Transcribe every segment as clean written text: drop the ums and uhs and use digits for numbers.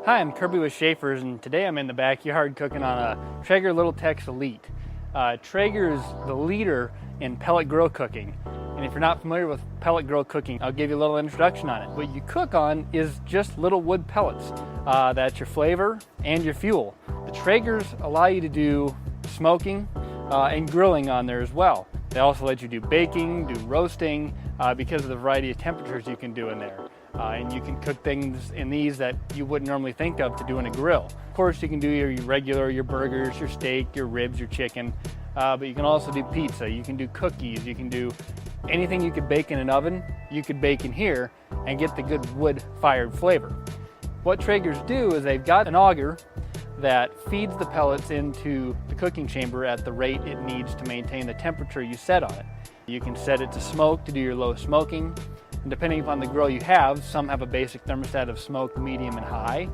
Hi, I'm Kirby with Schaefer's, and today I'm in the backyard cooking on a Traeger Little Tex Elite. Traeger is the leader in pellet grill cooking. And if you're not familiar with pellet grill cooking, I'll give you a little introduction on it. What you cook on is just little wood pellets. That's your flavor and your fuel. The Traegers allow you to do smoking and grilling on there as well. They also let you do baking, do roasting, because of the variety of temperatures you can do in there. And you can cook things in these that you wouldn't normally think of to do in a grill. Of course, you can do your regular, your burgers, your steak, your ribs, your chicken, but you can also do pizza, you can do cookies, you can do anything you could bake in an oven, you could bake in here and get the good wood-fired flavor. What Traegers do is they've got an auger that feeds the pellets into the cooking chamber at the rate it needs to maintain the temperature you set on it. You can set it to smoke to do your low smoking. And depending upon the grill you have, some have a basic thermostat of smoke, medium, and high.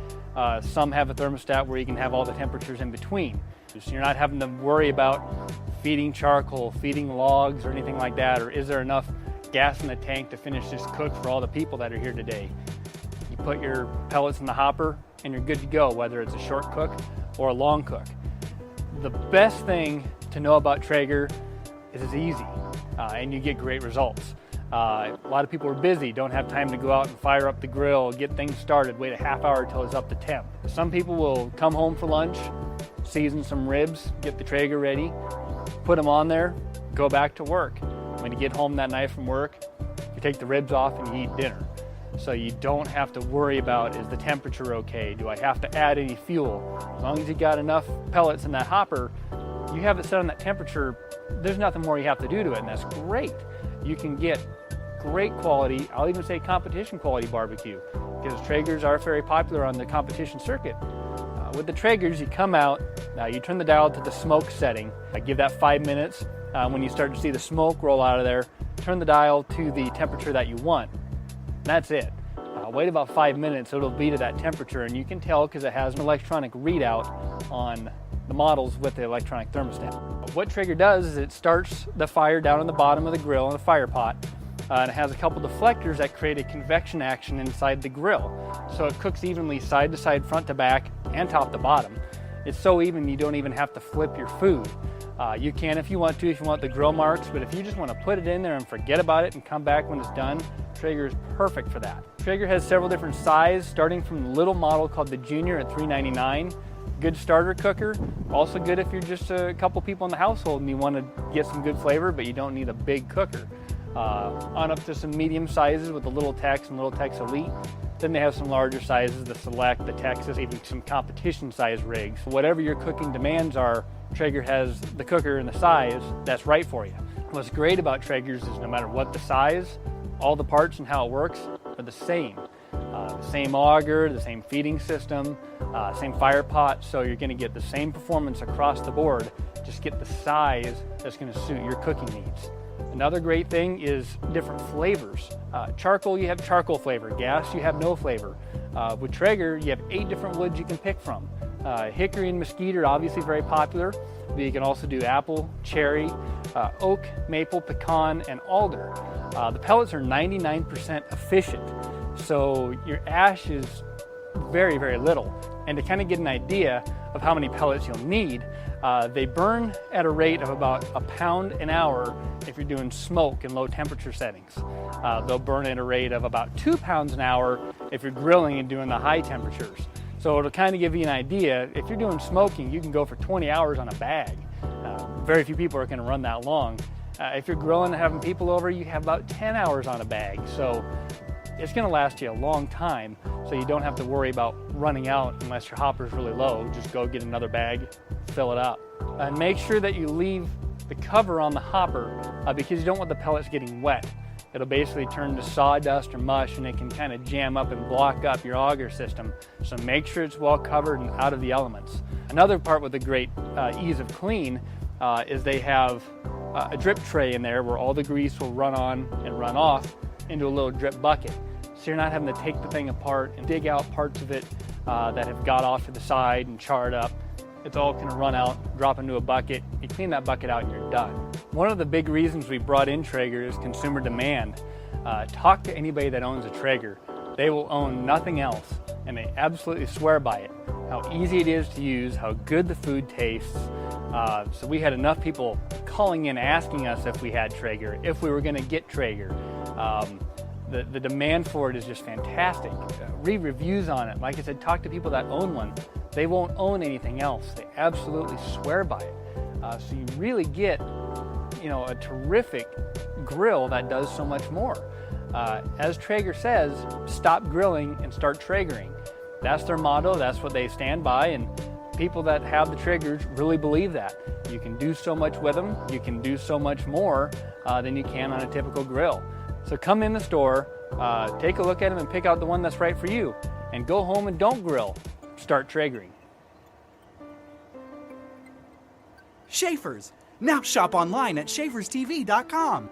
Some have a thermostat where you can have all the temperatures in between. So you're not having to worry about feeding charcoal, feeding logs, or anything like that, or is there enough gas in the tank to finish this cook for all the people that are here today. You put your pellets in the hopper and you're good to go, whether it's a short cook or a long cook. The best thing to know about Traeger is it's easy and you get great results. A lot of people are busy, don't have time to go out and fire up the grill, get things started, wait a half hour till it's up to temp. Some people will come home for lunch, season some ribs, get the Traeger ready, put them on there, go back to work. When you get home that night from work, you take the ribs off and you eat dinner. So you don't have to worry about, is the temperature okay? Do I have to add any fuel? As long as you got enough pellets in that hopper, you have it set on that temperature, there's nothing more you have to do to it, and that's great. You can get great quality, I'll even say competition quality barbecue, because Traegers are very popular on the competition circuit. With the Traegers, you come out, you turn the dial to the smoke setting, give that 5 minutes. When you start to see the smoke roll out of there, turn the dial to the temperature that you want. That's it. Wait about 5 minutes, it'll be to that temperature, and you can tell because it has an electronic readout on the models with the electronic thermostat. What Traeger does is it starts the fire down on the bottom of the grill in a fire pot, and it has a couple deflectors that create a convection action inside the grill. So it cooks evenly side to side, front to back, and top to bottom. It's so even you don't even have to flip your food. You can if you want to, if you want the grill marks, but if you just want to put it in there and forget about it and come back when it's done, Traeger is perfect for that. Traeger has several different sizes, starting from the little model called the Junior at $3.99. Good starter cooker, also good if you're just a couple people in the household and you want to get some good flavor, but you don't need a big cooker. On up to some medium sizes with the Little Tex and Little Tex Elite. Then they have some larger sizes, the Select, the Texas, even some competition size rigs. Whatever your cooking demands are, Traeger has the cooker and the size that's right for you. What's great about Traegers is no matter what the size, all the parts and how it works are the same. The same auger, the same feeding system, same fire pot, so you're going to get the same performance across the board, just get the size that's going to suit your cooking needs. Another great thing is different flavors. Charcoal, you have charcoal flavor. Gas, you have no flavor. With Traeger, you have 8 different woods you can pick from. Hickory and mesquite are obviously very popular, but you can also do apple, cherry, oak, maple, pecan, and alder. The pellets are 99% efficient, so your ash is very, very little. And to kind of get an idea of how many pellets you'll need, they burn at a rate of about a pound an hour if you're doing smoke in low temperature settings. They'll burn at a rate of about 2 pounds an hour if you're grilling and doing the high temperatures. So it'll kind of give you an idea. If you're doing smoking, you can go for 20 hours on a bag. Very few people are going to run that long. If you're grilling and having people over, you have about 10 hours on a bag. So it's going to last you a long time, so you don't have to worry about running out unless your hopper's really low. Just go get another bag, fill it up. And make sure that you leave the cover on the hopper because you don't want the pellets getting wet. It'll basically turn to sawdust or mush and it can kind of jam up and block up your auger system. So make sure it's well covered and out of the elements. Another part with the great ease of clean is they have a drip tray in there where all the grease will run on and run off into a little drip bucket. So you're not having to take the thing apart and dig out parts of it that have got off to the side and charred up. It's all going to run out, drop into a bucket. You clean that bucket out and you're done. One of the big reasons we brought in Traeger is consumer demand. Talk to anybody that owns a Traeger. They will own nothing else. and they absolutely swear by it. How easy it is to use, how good the food tastes. So we had enough people calling in asking us if we had Traeger, if we were going to get Traeger. The demand for it is just fantastic. Read reviews on it. Like I said, talk to people that own one. They won't own anything else. They absolutely swear by it. So you really get, a terrific grill that does so much more. As Traeger says, stop grilling and start Traegering. That's their motto. That's what they stand by. And people that have the Traegers really believe that. You can do so much with them. You can do so much more than you can on a typical grill. So come in the store, take a look at them and pick out the one that's right for you. And go home and don't grill. Start Traegering. Schaefer's. Now shop online at schaeferstv.com.